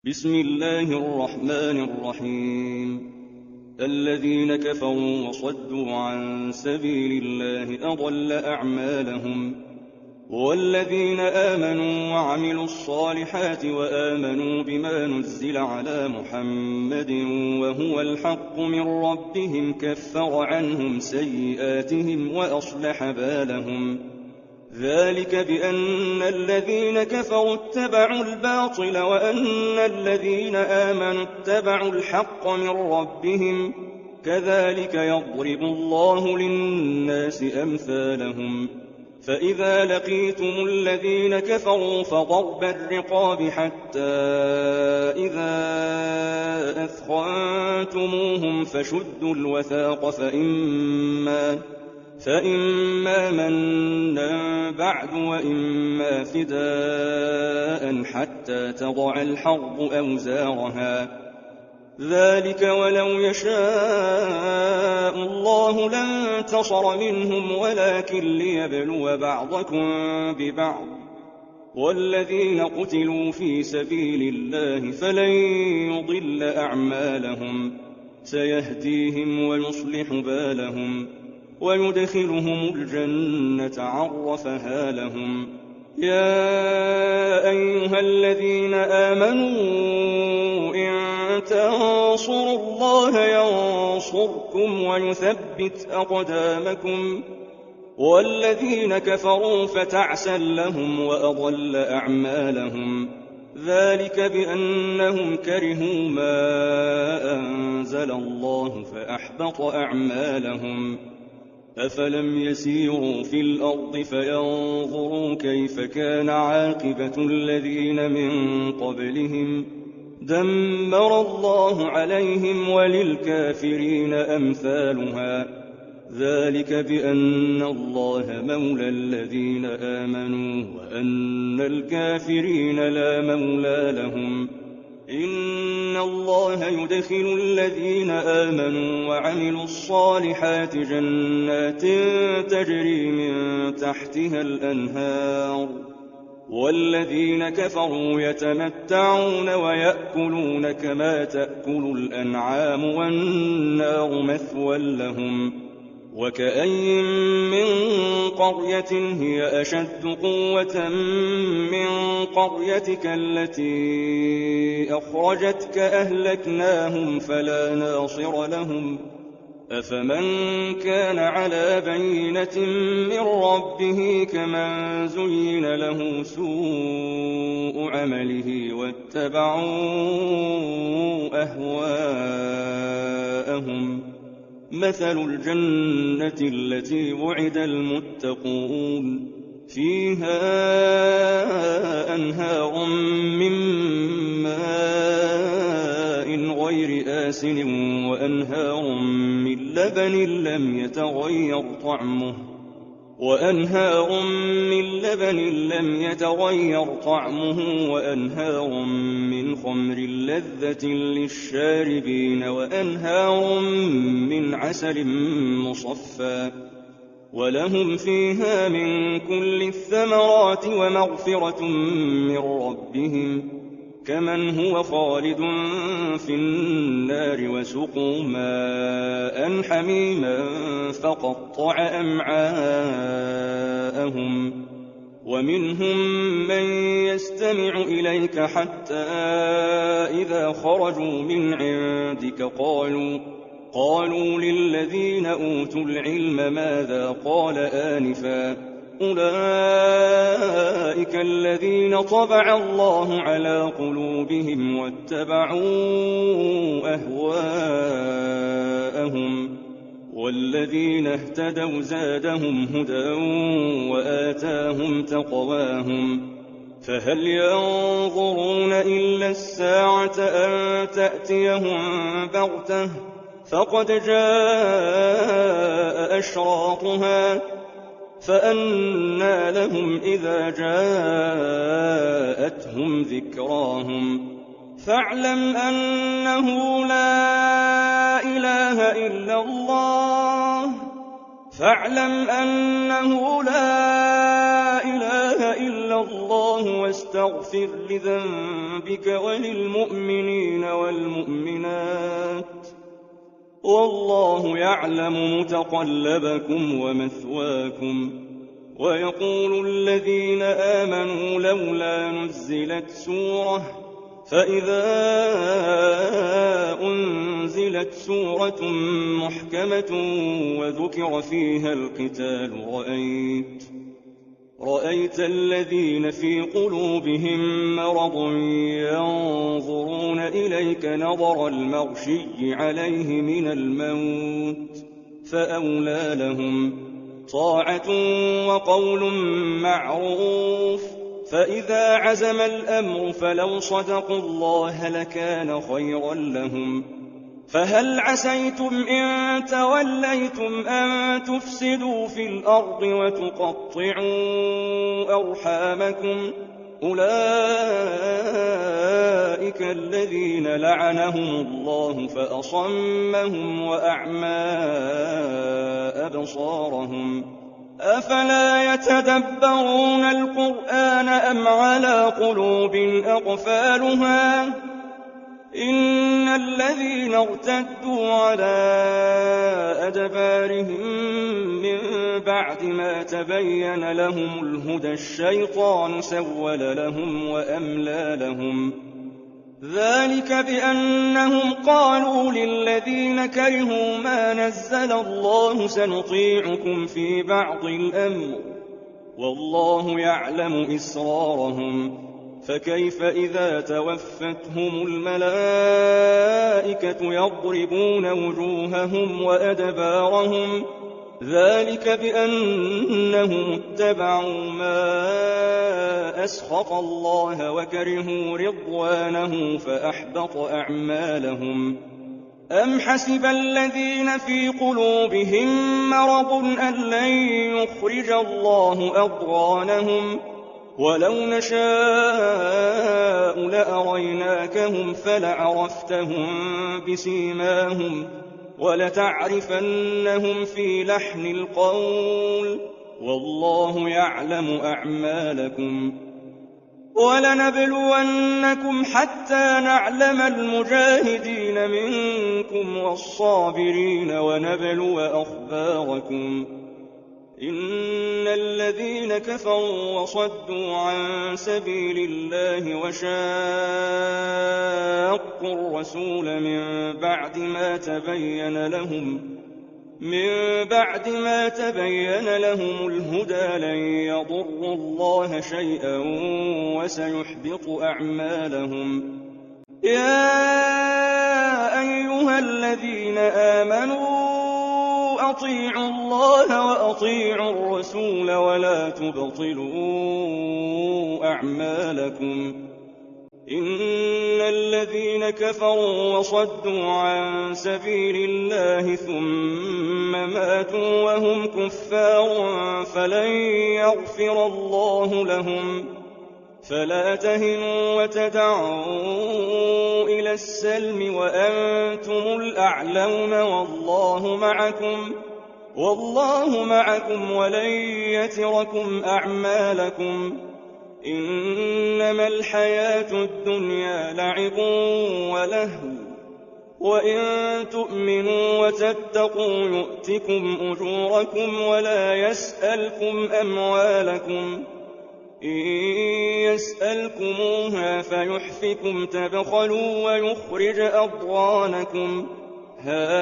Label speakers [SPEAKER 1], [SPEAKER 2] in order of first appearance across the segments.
[SPEAKER 1] بسم الله الرحمن الرحيم. الذين كفروا وصدوا عن سبيل الله أضل أعمالهم، والذين آمنوا وعملوا الصالحات وآمنوا بما نزل على محمد وهو الحق من ربهم كفر عنهم سيئاتهم وأصلح بالهم. ذلك بأن الذين كفروا اتبعوا الباطل وأن الذين آمنوا اتبعوا الحق من ربهم، كذلك يضرب الله للناس أمثالهم. فإذا لقيتم الذين كفروا فضرب الرقاب حتى إذا أثخنتموهم فشدوا الوثاق فإما منا بعد وإما فداء حتى تضع الحرب أوزارها. ذلك ولو يشاء الله لانتصر منهم ولكن ليبلو بعضكم ببعض. والذين قتلوا في سبيل الله فلن يضل أعمالهم، سيهديهم ويصلح بالهم ويدخلهم الجنة عرفها لهم. يا أيها الذين آمنوا إن تنصروا الله ينصركم ويثبت أقدامكم. والذين كفروا فتعسا لهم وأضل أعمالهم. ذلك بأنهم كرهوا ما أنزل الله فأحبط أعمالهم. أفلم يسيروا في الأرض فينظروا كيف كان عاقبة الذين من قبلهم، دمر الله عليهم وللكافرين أمثالها. ذلك بأن الله مولى الذين آمنوا وأن الكافرين لا مولى لهم. إن الله يدخل الذين آمنوا وعملوا الصالحات جنات تجري من تحتها الأنهار، والذين كفروا يتمتعون ويأكلون كما تأكل الأنعام والنار مثوى لهم. وكأي من قرية هي أشد قوة من قريتك التي أخرجتك أهلكناهم فلا ناصر لهم. أفمن كان على بينة من ربه كمن زين له سوء عمله واتبعوا أهواءهم. مثل الجنة التي وعد المتقون فيها أنهار من ماء غير آسن وأنهار من لبن لم يتغير طعمه وأنهار من خمر لذة للشاربين وأنهار من عسل مصفى، ولهم فيها من كل الثمرات ومغفرة من ربهم، كمن هو خالد في النار وسقوا ماء حميما فقطع أمعاءهم. ومنهم من يستمع إليك حتى إذا خرجوا من عندك قالوا للذين أوتوا العلم ماذا قال آنفا، أولئك الذين طبع الله على قلوبهم واتبعوا أهواءهم. والذين اهتدوا زادهم هدى وآتاهم تقواهم. فهل ينظرون إلا الساعة أن تأتيهم بغتة، فقد جاء أشراطها، فأنى لهم إذا جاءتهم ذكراهم. فاعلم أنه لا إله إلا الله إلا الله واستغفر لذنبك وللمؤمنين والمؤمنات والله يعلم متقلبكم ومثواكم. ويقول الذين آمنوا لولا نزلت سورة فإذا أنزلت سورة محكمة وذكر فيها القتال رأيت الذين في قلوبهم مرض ينظرون إليك نظر المغشي عليه من الموت فأولى لهم طاعة وقول معروف. فإذا عزم الأمر فلو صدقوا الله لكان خيرا لهم. فهل عسيتم إن توليتم أن تفسدوا في الأرض وتقطعوا أرحامكم؟ أولئك الذين لعنهم الله فأصمهم وأعمى أبصارهم. أفلا يتدبرون القرآن أم على قلوب أقفالها؟ إن الذين ارتدوا على أدبارهم من بعد ما تبين لهم الهدى الشيطان سول لهم وأملى لهم. ذلك بأنهم قالوا للذين كرهوا ما نزل الله سنطيعكم في بعض الأمر والله يعلم إسرارهم. فكيف إذا توفتهم الملائكة يضربون وجوههم وأدبارهم؟ ذلك بأنهم اتبعوا ما أسخط الله وكرهوا رضوانه فأحبط أعمالهم. أم حسب الذين في قلوبهم مرض أن لن يخرج الله أضغانهم؟ ولو نشاء لأريناكهم فلعرفتهم بسيماهم ولتعرفنهم في لحن القول والله يعلم أعمالكم. ولنبلونكم حتى نعلم المجاهدين منكم والصابرين ونبلو أخباركم. إن الذين كفروا وصدوا عن سبيل الله وشاقوا الرسول من بعد ما تبين لهم الهدى لن يضروا الله شيئا وسيحبط أعمالهم. يا أيها الذين آمنوا أطيعوا الله وأطيعوا الرسول ولا تبطلوا أعمالكم. إن الذين كفروا وصدوا عن سبيل الله ثم ماتوا وهم كفار فلن يغفر الله لهم. فلا تهنوا وتدعوا إلى السلم وأنتم الأعلون والله معكم ولن يتركم أعمالكم. إنما الحياة الدنيا لعب ولهو وإن تؤمنوا وتتقوا يؤتكم أجوركم ولا يسألكم أموالكم. إن يسألكموها فيحفكم تبخلوا ويخرج أضغانكم. ها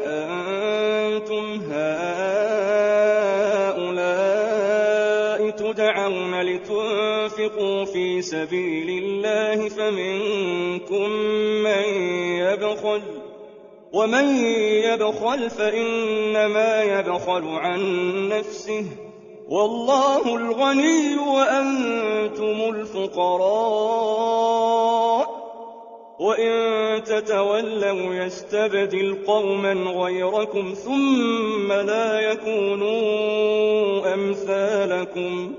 [SPEAKER 1] أنتم هؤلاء تدعون لتنفقوا في سبيل الله فمنكم من يبخل ومن يبخل فإنما يبخل عن نفسه والله الغني وأنتم الفقراء. وإن تتولوا يستبدل قوما غيركم ثم لا يكونوا أمثالكم.